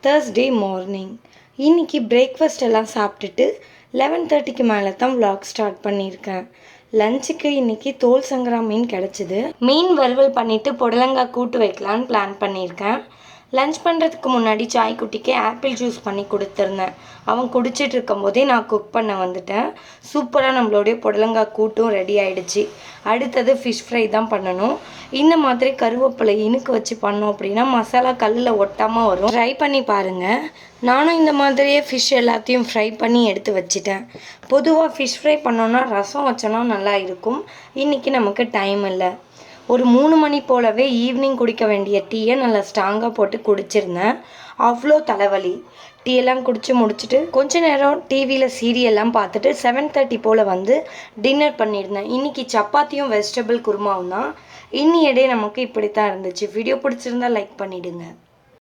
Thursday morning. இன்னைக்கு breakfast எல்லாம் சாப்பிட்டுட்டு 11:30க்கு மேலே தான் vlog ஸ்டார்ட் பண்ணியிருக்கேன். லஞ்சுக்கு இன்னைக்கு தோல் சங்கரா மீன் கிடச்சிது. மீன் வறுவல் பண்ணிவிட்டு புடலங்காய் கூட்டு வைக்கலான்னு பிளான் பண்ணியிருக்கேன். லஞ்ச் பண்ணுறதுக்கு முன்னாடி சாய் குட்டிக்கு ஆப்பிள் ஜூஸ் பண்ணி கொடுத்துருந்தேன். அவன் குடிச்சிட்டு இருக்கும்போதே நான் குக் பண்ண வந்துட்டேன். சூப்பராக நம்மளுடைய புடலங்காய் கூட்டும் ரெடி ஆகிடுச்சு. அடுத்தது ஃபிஷ் ஃப்ரை தான் பண்ணணும். இந்த மாதிரி கருவேப்பிலை இனுக்கு வச்சு பண்ணோம் அப்படின்னா மசாலா கல்லில் ஒட்டாமல் வரும். ட்ரை பண்ணி பாருங்கள். நானும் இந்த மாதிரியே ஃபிஷ் எல்லாத்தையும் ஃப்ரை பண்ணி எடுத்து வச்சுட்டேன். பொதுவாக ஃபிஷ் ஃப்ரை பண்ணோன்னா ரசம் வச்சோன்னா நல்லா இருக்கும். இன்றைக்கி நமக்கு டைம் இல்லை. ஒரு 3 மணி போலவே ஈவினிங் குடிக்க வேண்டிய டீயை நல்லா ஸ்ட்ராங்காக போட்டு குடிச்சிருந்தேன். அவ்வளோ தலைவலி. டீயெல்லாம் குடித்து முடிச்சுட்டு கொஞ்ச நேரம் டிவியில் சீரியல்லாம் பார்த்துட்டு 7:30 போல் வந்து டின்னர் பண்ணியிருந்தேன். இன்றைக்கி சப்பாத்தியும் வெஜிடபிள் குருமாவும் தான். இன்னியடே நமக்கு இப்படி தான் இருந்துச்சு. வீடியோ பிடிச்சிருந்தா லைக் பண்ணிவிடுங்க.